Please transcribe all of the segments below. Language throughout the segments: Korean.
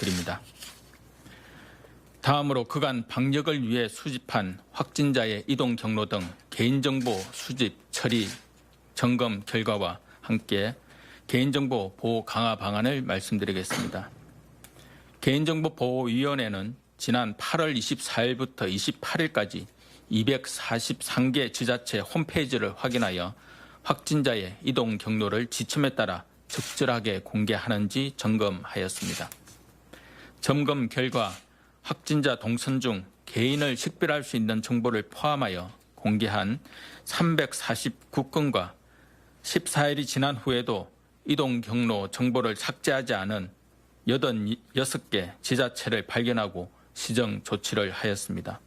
드립니다. 다음으로 그간 방역을 위해 수집한 확진자의 이동 경로 등 개인정보 수집, 처리, 점검 결과와 함께 개인정보 보호 강화 방안을 말씀드리겠습니다. 개인정보보호위원회는 지난 8월 24일부터 28일까지 243개 지자체 홈페이지를 확인하여 확진자의 이동 경로를 지침에 따라 적절하게 공개하는지 점검하였습니다. 점검 결과 확진자 동선 중 개인을 식별할 수 있는 정보를 포함하여 공개한 349건과 14일이 지난 후에도 이동 경로 정보를 삭제하지 않은 86개 지자체를 발견하고 시정 조치를 하였습니다.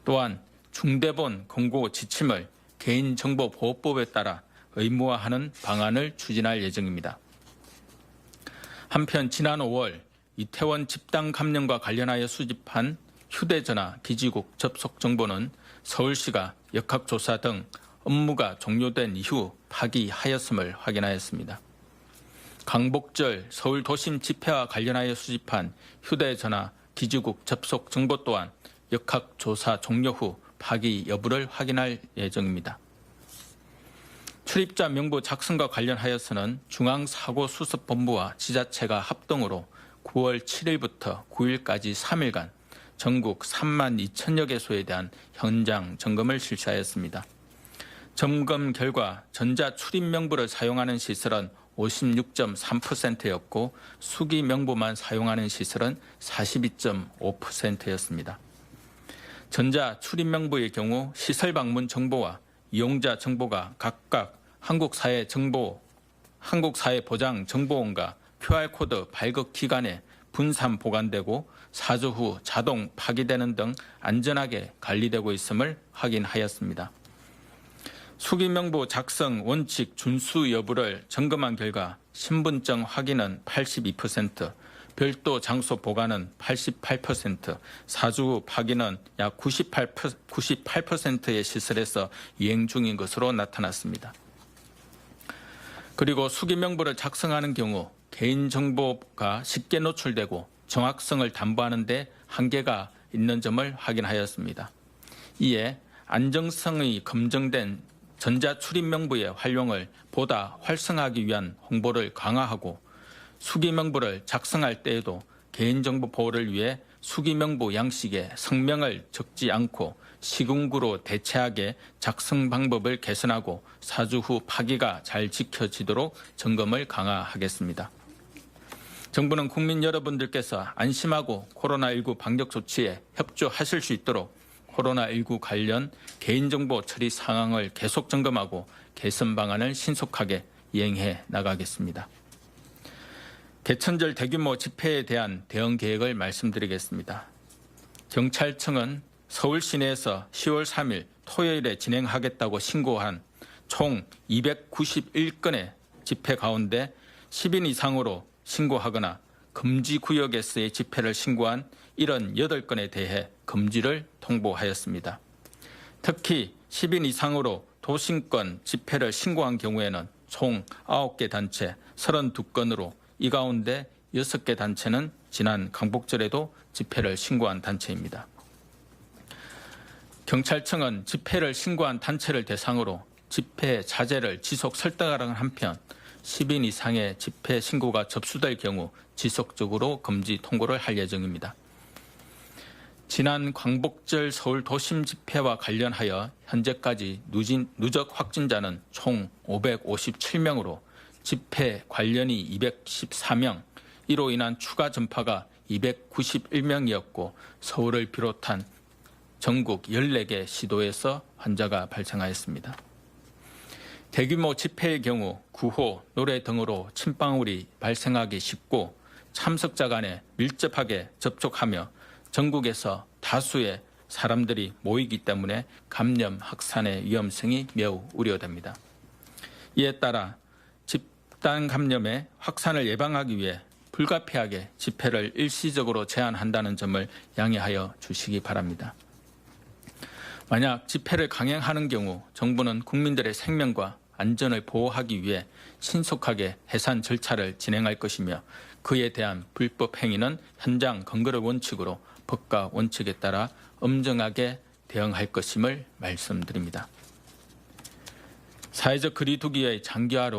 또한 중대본 공고 지침을 개인정보보호법에 따라 의무화하는 방안을 추진할 예정입니다. 한편 지난 5월 이태원 집단 감염과 관련하여 수집한 휴대전화 기지국 접속 정보는 서울시가 역학조사 등 업무가 종료된 이후 파기하였음을 확인하였습니다. 광복절 서울 도심 집회와 관련하여 수집한 휴대전화 기지국 접속 정보 또한 역학조사 종료 후 파기 여부를 확인할 예정입니다. 출입자 명부 작성과 관련하여서는 중앙사고수습본부와 지자체가 합동으로 9월 7일부터 9일까지 3일간 전국 3만 2천여 개소에 대한 현장 점검을 실시하였습니다. 점검 결과 전자 출입 명부를 사용하는 시설은 56.3%였고 수기 명부만 사용하는 시설은 42.5%였습니다. 전자 출입 명부의 경우 시설 방문 정보와 이용자 정보가 각각 한국사회보장정보원과 QR코드 발급 기간에 분산 보관되고 4주 후 자동 파기되는 등 안전하게 관리되고 있음을 확인하였습니다. 수기명부 작성 원칙 준수 여부를 점검한 결과 신분증 확인은 82%, 별도 장소 보관은 88%, 4주 후 파기는 약 98%의 시설에서 이행 중인 것으로 나타났습니다. 그리고 수기명부를 작성하는 경우 개인정보가 쉽게 노출되고 정확성을 담보하는 데 한계가 있는 점을 확인하였습니다. 이에 안정성이 검증된 전자출입명부의 활용을 보다 활성화하기 위한 홍보를 강화하고 수기명부를 작성할 때에도 개인정보 보호를 위해 수기명부 양식에 성명을 적지 않고 시군구로 대체하게 작성 방법을 개선하고 4주 후 파기가 잘 지켜지도록 점검을 강화하겠습니다. 정부는 국민 여러분들께서 안심하고 코로나19 방역 조치에 협조하실 수 있도록 코로나19 관련 개인정보 처리 상황을 계속 점검하고 개선 방안을 신속하게 이행해 나가겠습니다. 개천절 대규모 집회에 대한 대응 계획을 말씀드리겠습니다. 경찰청은 서울 시내에서 10월 3일 토요일에 진행하겠다고 신고한 총 291건의 집회 가운데 10인 이상으로 신고하거나 금지구역에서의 집회를 신고한 78건에 대해 금지를 통보하였습니다. 특히 10인 이상으로 도심권 집회를 신고한 경우에는 총 9개 단체 32건으로 이 가운데 6개 단체는 지난 광복절에도 집회를 신고한 단체입니다. 경찰청은 집회를 신고한 단체를 대상으로 집회 자제를 지속 설득하는 한편 10인 이상의 집회 신고가 접수될 경우 지속적으로 금지 통보를 할 예정입니다. 지난 광복절 서울 도심 집회와 관련하여 현재까지 누적 확진자는 총 557명으로 집회 관련이 214명, 이로 인한 추가 전파가 291명이었고 서울을 비롯한 전국 14개 시도에서 환자가 발생하였습니다. 대규모 집회의 경우 구호, 노래 등으로 침방울이 발생하기 쉽고 참석자 간에 밀접하게 접촉하며 전국에서 다수의 사람들이 모이기 때문에 감염 확산의 위험성이 매우 우려됩니다. 이에 따라 집단 감염의 확산을 예방하기 위해 불가피하게 집회를 일시적으로 제한한다는 점을 양해하여 주시기 바랍니다. 만약 집회를 강행하는 경우 정부는 국민들의 생명과 안전을 보호하기 위해 신속하게 해산 절차를 진행할 것이며 그에 대한 불법 행위는 현장 근거를 원칙으로 법과 원칙에 따라 엄정하게 대응할 것임을 말씀드립니다. 사회적 거리두기의 장기화로